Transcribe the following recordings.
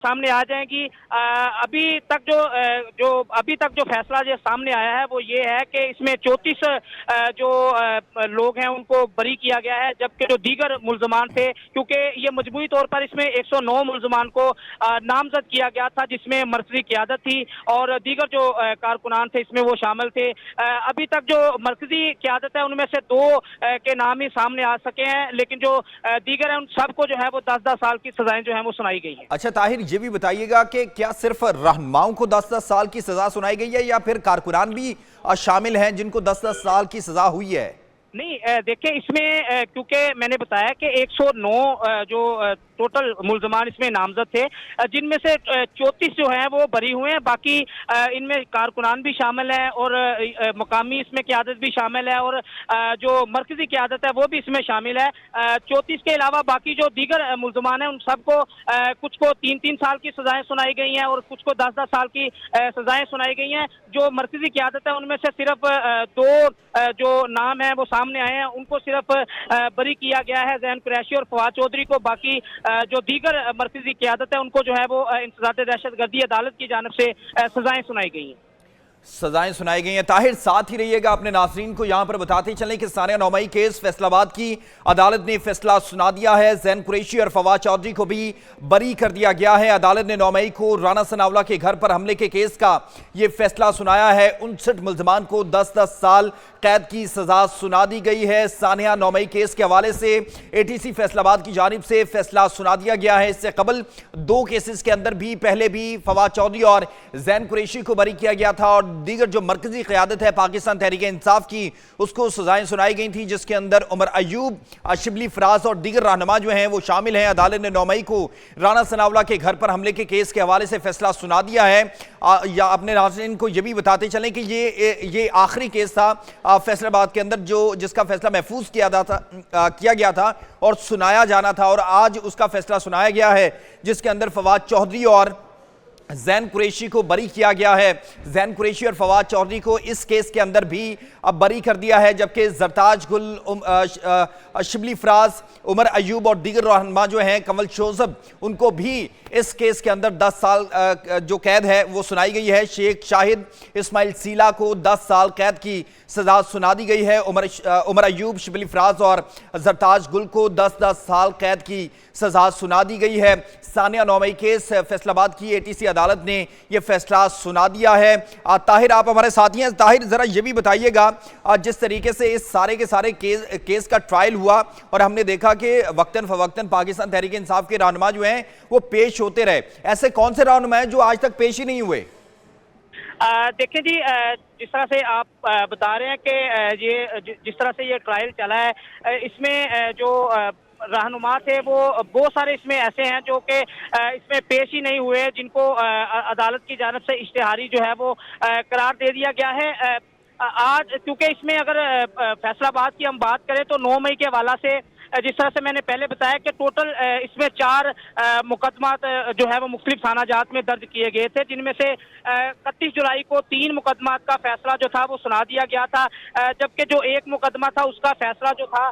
सामने आ जाएंगी। अभी तक जो फैसला जो सामने आया है वो ये है कि इसमें 34 जो लोग हैं उनको बरी किया गया है, जबकि जो दीगर मुल्जमान थे, क्योंकि ये मजबूरी तौर पर इसमें 109 मुल्जमान को नामजद किया गया था, जिसमें मरकजी क़यादत थी और दीगर जो कारकुनान थे इसमें वो शामिल थे। अभी तक जो मरकजी क़यादत है उनमें से 2 के नाम ही सामने आ सके हैं, लेकिन जो दीगर है उन सबको जो है वो 10-10 साल की सजाएं जो है वो सुनाई गई हैं। अच्छा ताहिर, ये भी बताइएगा कि क्या सिर्फ रहनुमाओं को 10-10 साल की सजा सुनाई गई है या फिर कारकुनान भी शामिल हैं जिनको 10-10 साल की सजा हुई है? नहीं, देखिए इसमें क्योंकि मैंने बताया कि 109 जो टोटल मुल्जमान इसमें नामजद थे, जिनमें से 34 जो हैं वो बरी हुए हैं। बाकी इनमें कारकुनान भी शामिल हैं और मकामी इसमें क़यादत भी शामिल है और जो मरकजी क़यादत है वो भी इसमें शामिल है। 34 के अलावा बाकी जो दीगर मुल्जमान हैं उन सबको कुछ को 3-3 साल की सजाएं सुनाई गई हैं और कुछ को 10-10 साल की सजाएं सुनाई गई हैं। जो मरकजी क़यादत है उनमें से सिर्फ 2 जो नाम है वो सामने आए हैं, उनको सिर्फ बरी किया गया है, ज़ैन कुरैशी और फवाद चौधरी को। बाकी जो दीगर मरकजी क़यादत है उनको जो है वो इंसदाद दहशतगर्दी अदालत की जानिब से सजाएं सुनाई गई हैं। सजाएं सुनाई गई हैं। ताहिर, साथ ही रहिएगा, अपने नाज़रीन को यहां पर बताते चलें कि सानिया नौमई केस फैसलाबाद की अदालत ने फैसला सुना दिया है। ज़ैन कुरैशी और फवाद चौधरी को भी बरी कर दिया गया है। अदालत ने नौमई को राना सनाउल्लाह के घर पर हमले के केस का ये फैसला सुनाया है। 59 मुल्जमान को 10-10 साल कैद की सजा सुना दी गई है। सानिया नौमई केस के हवाले से ATC फैसलाबाद की जानिब से फैसला सुना दिया गया है। इससे कबल 2 केसेस के अंदर भी पहले भी फवाद चौधरी और ज़ैन कुरैशी को बरी किया गया था और दीगर जो मरकजी क़यादत है पाकिस्तान तहरीक इंसाफ की, उसको सजाएं सुनाई गई थी, जिसके अंदर उमर अयूब, शिबली फराज और दीगर रहनुमा जो हैं वो शामिल हैं। अदालत ने नौमई को राना सनाउल्लाह के घर पर हमले के केस के हवाले से फैसला सुना दिया है। या अपने नाज़रीन को ये भी बताते चलें कि ये आखिरी केस था फैसलाबाद के अंदर जिसका फैसला महफूज किया गया था और सुनाया जाना था, और आज उसका फैसला सुनाया गया है, जिसके अंदर फवाद चौधरी और ज़ैन कुरैशी को बरी किया गया है। ज़ैन कुरैशी और फवाद चौधरी को इस केस के अंदर भी अब बरी कर दिया है, जबकि ज़रताज गुल, शिबली फराज, उमर अयूब और दीगर रहनुमा जो हैं, कमल शोज़ब, उनको भी इस केस के अंदर 10 साल जो कैद है वो सुनाई गई है। शेख शाहिद इस्माइल सीला को 10 साल कैद की सजा सुना दी गई है। उमर अयूब, शिबली फराज और ज़रताज गुल को 10-10 साल कैद की सजा सुना दी गई है। सानिया नौमई केस फैसलाबाद की ATC अदालत ने यह फैसला सुना दिया है। ताहिर, आप हमारे साथी हैं। ताहिर, जरा ये भी बताइएगा, जिस तरीके से इस सारे के सारे केस का ट्रायल हुआ और हमने देखा कि वक्तन फवक्तन पाकिस्तान तहरीक इंसाफ के रहनुमा जो हैं वो पेश होते रहे, ऐसे कौन से रहनुमा हैं जो आज तक पेश ही नहीं हुए? देखिए जी, जिस तरह से आप बता रहे हैं कि ये जिस तरह से ये ट्रायल चला है, इसमें जो रहनुमा थे वो बहुत सारे इसमें ऐसे हैं जो कि इसमें पेश ही नहीं हुए, जिनको अदालत की जानिब से इश्तिहारी जो है वो करार दे दिया गया है। आज क्योंकि इसमें अगर फैसलाबाद की हम बात करें तो 9 मई के हवाला से, जिस तरह से मैंने पहले बताया कि टोटल इसमें 4 मुकदमात जो है वो मुख्तलिफ थानाजात में दर्ज किए गए थे, जिनमें से 31 जुलाई को 3 मुकदमात का फैसला जो था वो सुना दिया गया था, जबकि जो 1 मुकदमा था उसका फैसला जो था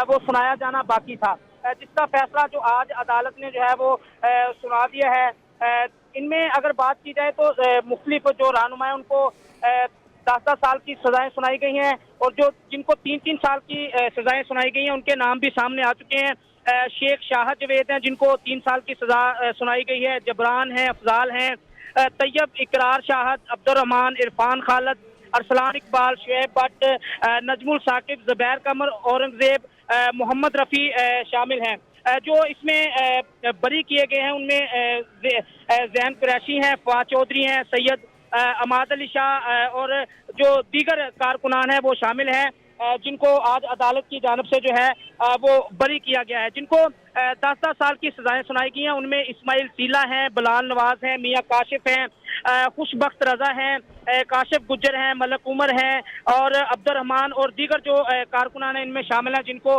वो सुनाया जाना बाकी था, जिसका फैसला जो आज अदालत ने जो है वो सुना दिया है। इनमें अगर बात की जाए तो मुख्तलिफ जो रहनुमा हैं उनको 10-10 साल की सजाएं सुनाई गई हैं और जो जिनको 3-3 साल की सजाएं सुनाई गई हैं उनके नाम भी सामने आ चुके हैं। शेख शाहद जवेद हैं जिनको 3 साल की सजा सुनाई गई है, जबरान हैं, अफजाल हैं, तैयब, इकरार शाहद, अब्दुर्रहमान, इरफान खालिद, अरसलान इकबाल, शुएब भट्ट, नजमुल साकिब, ज़ुबैर कमर, औरंगजेब, मोहम्मद रफ़ी शामिल हैं। जो इसमें बरी किए गए हैं उनमें ज़ैन कुरैशी हैं, फवाद चौधरी हैं, सैयद अमाद अली शाह और जो दीगर कारकुनान हैं वो शामिल हैं, जिनको आज अदालत की जानिब से जो है वो बरी किया गया है। जिनको 10-10 साल की सजाएं सुनाई गई हैं उनमें इस्माइल सीला हैं, बिलाल नवाज हैं, मियाँ काशिफ हैं, खुशबख्त रजा हैं, काशिफ गुज्जर हैं, मलक उमर हैं और अब्दुर्रहमान और दीगर जो कारकुनान हैं इनमें शामिल हैं, जिनको